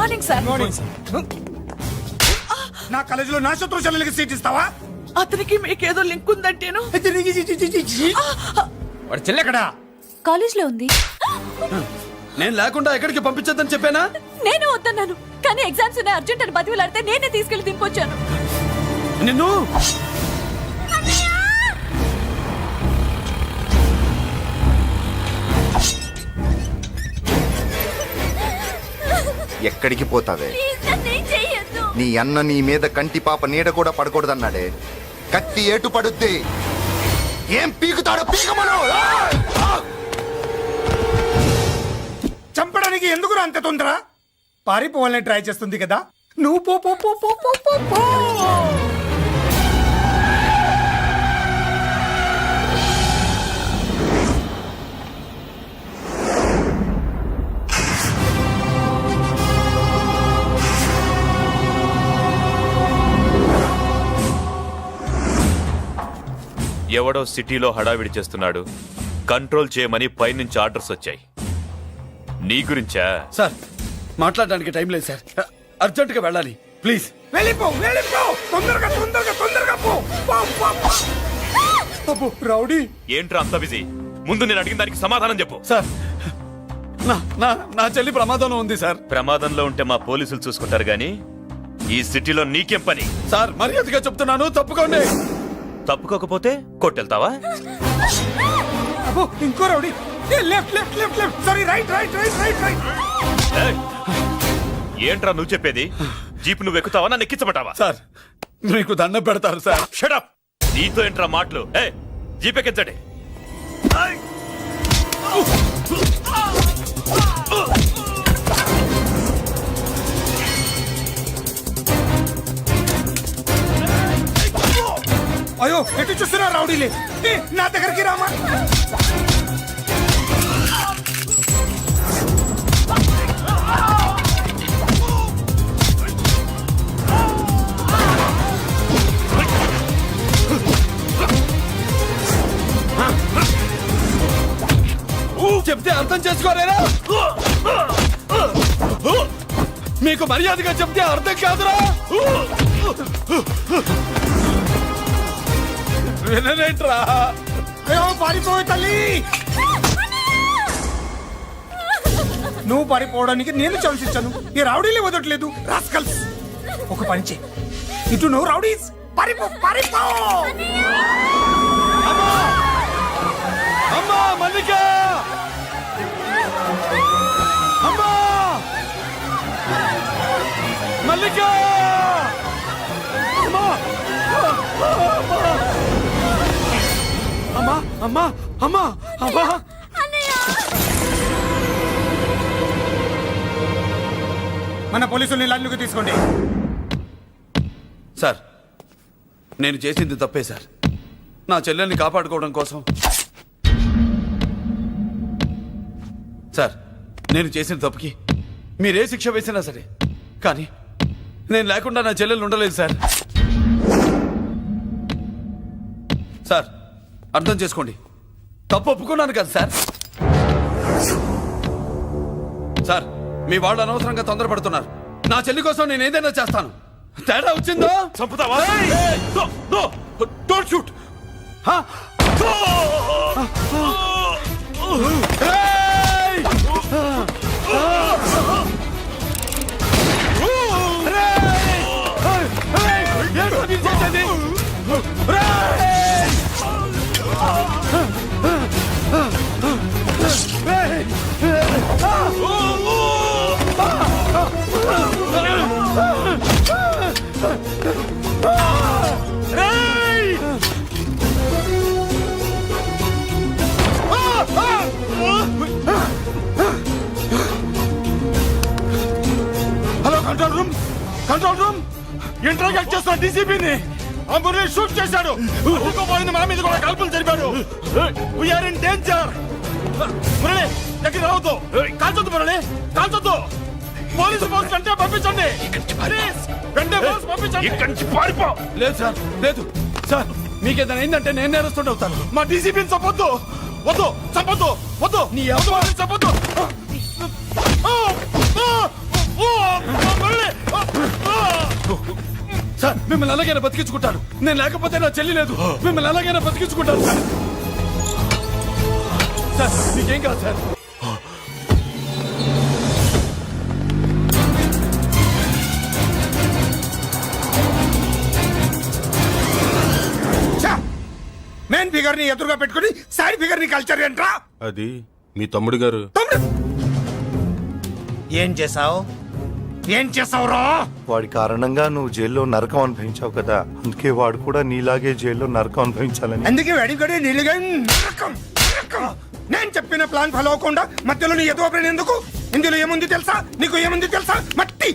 Morning sir. నా కాలేజీలో నా శత్రు చెల్లెలకి సీట్ ఇస్తావా? అతనికి మీకేదో లింక్ ఉందంటేను. వాడు చెల్లెక్కడా? కాలేజ్ లో ఉంది. నేను లేకుండా ఎక్కడికి పంపించొద్దని చెప్పానా? నేను వద్దన్నాను, కానీ ఎగ్జామ్స్ ఉన్నాయి అర్జెంట్ అని బతిలాడితే నేనే తీసుకెళ్లి దింపొచ్చాను. నిన్ను ఎక్కడికి పోతావే? నీ అన్న నీ మీద కంటి పాప నీడ కూడా పడకూడదన్నాడే. కత్తి ఏటు పడుద్ది. ఏం పీకుతాడో పీకమను. చంపడానికి ఎందుకు అంత తొందర? పారిపోవాలని ట్రై చేస్తుంది కదా. నువ్వు పో పో పో పో పో పో పో. ఎవడో సిటీలో హడావిడి చేస్తున్నాడు, కంట్రోల్ చేయమని పైనుంచి ఆర్డర్స్ వచ్చాయి. నీ గురించా? సార్ మాట్లాడడానికి టైం లేదు సార్, అర్జెంట్ గా వెళ్ళాలి ప్లీజ్. వెళ్ళిపో వెళ్ళిపో, తొందరగా తొందరగా తొందరగా పో. అబ్బో రౌడీ. ఏంట్రా అంత బిజీ? ముందు నేను అడిగిన దానికి సమాధానం చెప్పు. సార్ నా నా నా చెల్లి ప్రమాదంలో ఉంది సార్. ప్రమాదంలో ఉంటే మా పోలీసులు చూసుకుంటారు గాని ఈ సిటీలో నీకేం పని? సార్ మర్యాదగా చెప్తున్నాను, తప్పుకోండి. తప్పుకోకపోతే కొట్టెళ్తావా? అబ్బో ఇంకో rowdy. Left left left left, sorry right right right right right. ఏయ్! ఏంట్రా నువ్వు చెప్పేది? జీప్ నువ్వు ఎక్కుతావా, నన్ను ఎక్కించబట్టావా? సార్ మీకు దండం పెడతారు సార్. షటప్! నీతో ఏంట్రా మాటలు? జీప్ ఎక్కించండి. అయ్యో ఎటు చూస్తున్నా రౌడీలే. నా దగ్గరికి రామా. చెప్తే అర్థం చేసుకోరేరా? మీకు మర్యాదగా చెప్తే అర్థం కాదురా? వినరేంట్రా? అయ్యో పారిపోయి తల్లి. నువ్వు పారిపోవడానికి నేను ఛాన్స్ ఇచ్చాను, ఈ రౌడీలే వదలట్లేదు. రాస్కల్స్. ఒక పని చెయ్యి, ఇటు నువ్వు రౌడీస్ పారిపో పారిపో. అమ్మా మల్లిక! అమ్మా మల్లిక! అమ్మా అమ్మా అమ్మా అమ్మా! మన పోలీసుల్ని లైన్లోకి తీసుకోండి. సార్ నేను చేసింది తప్పే సార్. నా చెల్లెల్ని కాపాడుకోవడం కోసం. సార్ నేను చేసిన తప్పుకి మీరే శిక్ష వేసినా సరే, కానీ నేను లేకుండా నా చెల్లెలు ఉండలేదు సార్. సార్ అర్థం చేసుకోండి, తప్పు ఒప్పుకున్నాను కదా సార్. సార్ మీ వాళ్ళు అనవసరంగా తొందరపడుతున్నారు. నా చెల్లి కోసం నేను ఏదైనా చేస్తాను. తేడా వచ్చిందో చంపుతావా? Don't shoot. Hello control room, control room. Interrogate చేస్తున్న డీసీపీని ఆ మురళి షూట్ చేశాడు. పోయింది, మా మీద కూడా కాల్పులు జరిపాడు. We are in danger. మురళి దగ్గర రావద్దు, కాల్చొద్దు మురళి, కాల్చొద్దు. పోలీసు ఫోర్స్ వెంటనే పంపించండి. వెంటనే ఫోర్స్ పంపించండి. ఇక్కడి నుంచి పారిపో. లేదు సార్, లేదు సార్. మీకేదైనా అయిందంటే నేను నేరస్తుండే అవుతాను. మా డీసీపీని చంపొద్దు, వద్దు, చంపొద్దు, వద్దు. నీ అమ్మ చంపొద్దు. మిమ్మల్ని అలాగైనా బతికించుకుంటాను. నేను లేకపోతే నా చెల్లి లేదు. మిమ్మల్ని అలాగైనా బతికించుకుంటాను సార్. సార్ మీకేం కాదు సార్. మెయిన్ ఫిగర్ ని ఎదురుగా పెట్టుకుని సైడ్ ఫిగర్ ని కల్చర్ ఏంట్రా? అది మీ తమ్ముడు గారు. ఏం చేసావు? ఏం చేసావురా? వాడి కారణంగా నువ్వు జైల్లో నరకం అనుభవించావు కదా, అందుకే వాడు కూడా నీలాగే జైల్లో నరకం అనుభవించాలని. అందుకే వెడిగడి నీళ్ళుగా నరకం, నరకం. నేను చెప్పిన ప్లాన్ ఫాలో అవ్వకుండా మధ్యలో నీ ఎదురు ఓపెన్ ఎందుకు? ఇందులో ఏముంది తెలుసా? నీకు ఏముంది తెలుసా? మట్టి.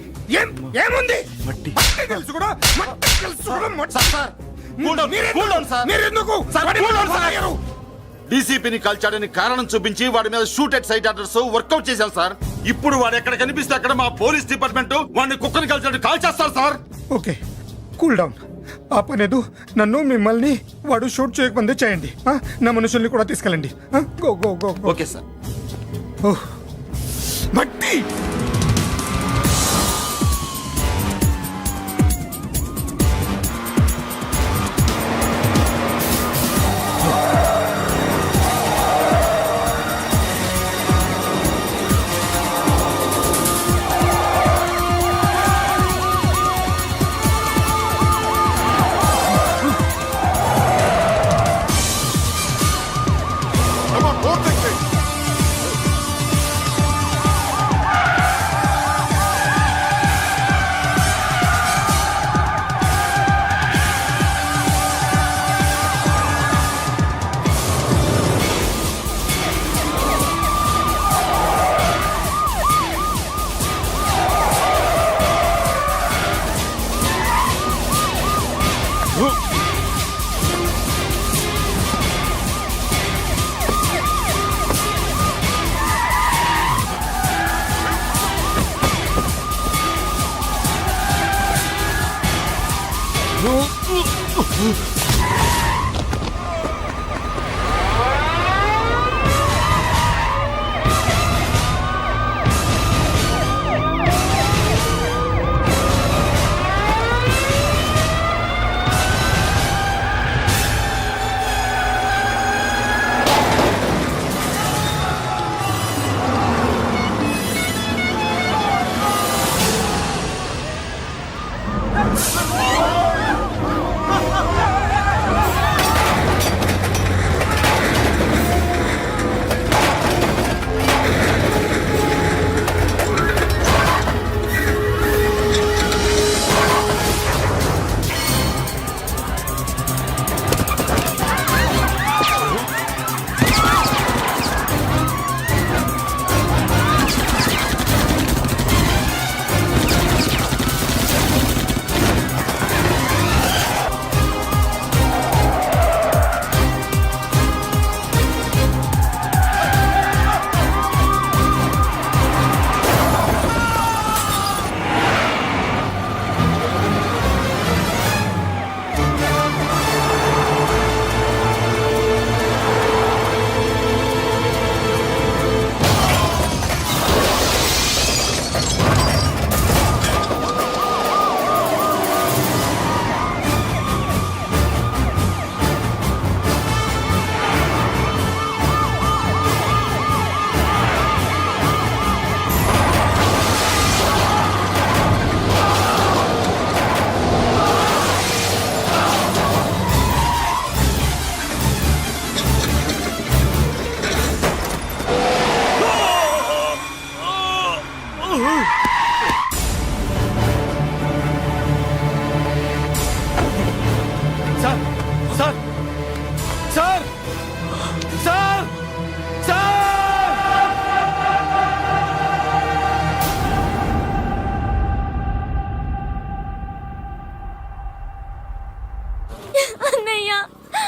ఏముంది? మట్టి తెలుసు కూడా, మట్టి తెలుసు కూడా. మీరెందుకు డీసీపీని కాల్చాడని కారణం చూపించి వాడి మీద shoot at sight orders workout చేశారు సార్. ఇప్పుడు వాడు ఎక్కడ కనిపిస్తే అక్కడ మా పోలీస్ డిపార్ట్మెంట్ వాడిని కుక్కని కాల్చాడు కాల్ చేస్తారు సార్. Okay, cool down. ఆ పనేదు నన్ను మిమ్మల్ని వాడు షూట్ చేయకముందే చేయండి. నా మనుషుల్ని కూడా తీసుకెళ్ళండి. Go go go. Okay sir. మట్టి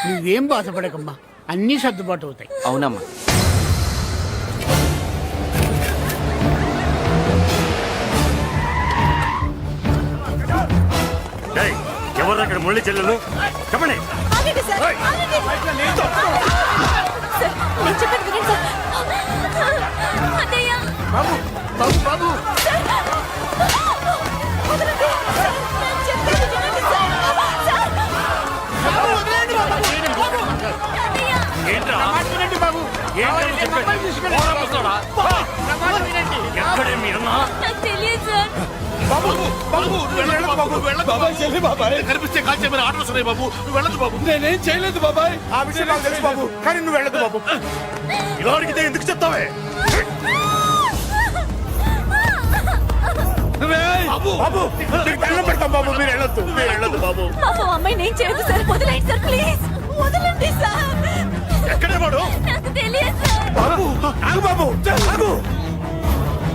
నువ్వేం బాధపడకమ్మా, అన్నీ సర్దుబాటు అవుతాయి. అవునమ్మా. ఎవరు అక్కడ మురళి చెల్లెలు చెప్పండి. బాబు బాబు బాబు మమ్మల్ని తీసుకెళ్ళండి. నా మాట వినండి. ఎక్కడే మీ అన్న నాకు తెలియదు సార్. బాబు బాబు నువ్వు వెళ్ళదు బాబు నువ్వు వెళ్ళదు బాబాయ్ చెల్లి బాబాయ్ కనిపిస్తే కాల్చే మీరు ఆర్డర్స్ ఉన్నాయి బాబు నువ్వు వెళ్ళదు బాబు నేనేం చేయలేదు బాబాయ్. ఆ విషయం నాకు తెలుసు బాబు కానీ నువ్వు వెళ్ళదు బాబు ఇలా అడిగితే ఎందుకు చెప్తావే రేయ్! బాబు నీకు దండం పెడతాం బాబు మీరు వెళ్ళొద్దు బాబు పాపం అమ్మాయి నేను చేయదు సార్. వదిలేండి సార్ ప్లీజ్. వదలండి సార్. ఎక్కడే వాడు నాకు తెలియదు సార్. బాబు ఆగు బాబు ఆగు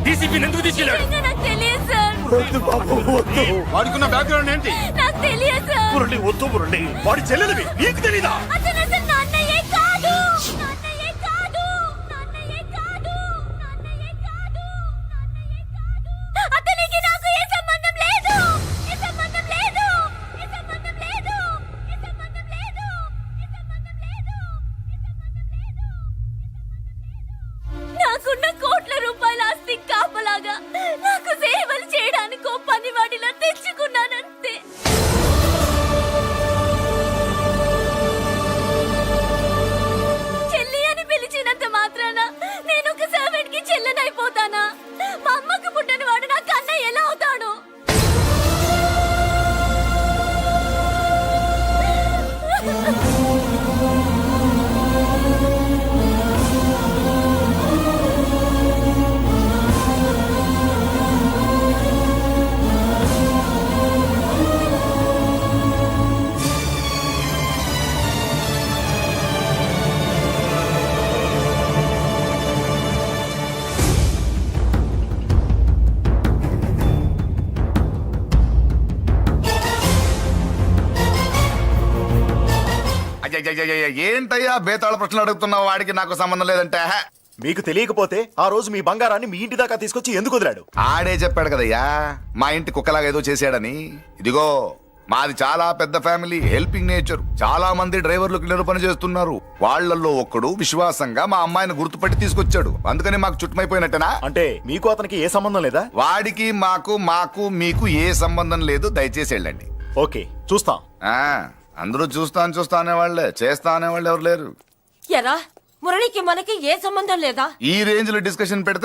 డీసీపీని ఎందుకు తీసుకెళ్ళాడు నిజంగా నాకు తెలియదు సార్. వద్దు బాబు వద్దు వాడికున్న బ్యాక్గ్రౌండ్ ఏంటి నాకు తెలియదు సార్. మురళి వద్దు మురళి వాడి చెల్లెలివి నీకు తెలీదా అతను అసలు నాన్నయ్యే కాదు. నాన్నయ్యే కాదు. నాన్నయ్యే కాదు. నాన్నయ్యే కాదు. నాన్నయ్యే కాదు. అతనికి నాకు ఏ సంబంధం లేదు. ఏ సంబంధం లేదు. ఏ సంబంధం లేదు. ఏ సంబంధం లేదు. ఏ సంబంధం లేదు. నాకున్న కోట్ల రూపాయల ఆస్తి కాపలాగా నాకు సేవలు చేయడానికి ఓ పనివాడిలా తెచ్చుకున్నానంతే. చెల్లి అని పిలిచినంత మాత్రాన నేను ఒక సర్వెంట్ కి చెల్లెనైపోతానా? మా అమ్మకు పుట్టిన వాడు నాకు అన్నయ్య ఎలా అవుతాడు? అయ్యయ్యయ్యయ్య, ఏంటయ్యా బేతాళ ప్రశ్నలు అడుగుతున్నావు? వాడికి నాకు సంబంధం లేదంటే హ. మీకు తెలియకపోతే ఆ రోజు మీ బంగారాన్ని మీ ఇంటి దాకా తీసుకొచ్చి ఎందుకు వదిలాడు? ఆడే చెప్పాడు కదయ్యా మా ఇంటి కుక్కలాగా ఏదో చేశాడని. ఇదిగో మాది చాలా పెద్ద ఫ్యామిలీ, హెల్పింగ్ నేచర్. చాలా మంది డ్రైవర్లు క్లీనర్ పని చేస్తున్నారు. వాళ్ళల్లో ఒక్కడు విశ్వాసంగా మా అమ్మాయిని గుర్తుపట్టి తీసుకొచ్చాడు. అందుకని మాకు చుట్టుమైపోయినట్టేనా? అంటే మీకు అతనికి ఏ సంబంధం లేదా? వాడికి మాకు మీకు ఏ సంబంధం లేదు. దయచేసి వెళ్ళండి. ఓకే చూస్తాం. ఆ, అందరూ చూస్తా అనేవాళ్లే, చేస్తా అనేవాళ్ళు ఎవరు లేరు. ఎరా మురళికి మనకి ఏ సంబంధం లేదా? ఈ రేంజ్ లో డిస్కషన్ పెడితే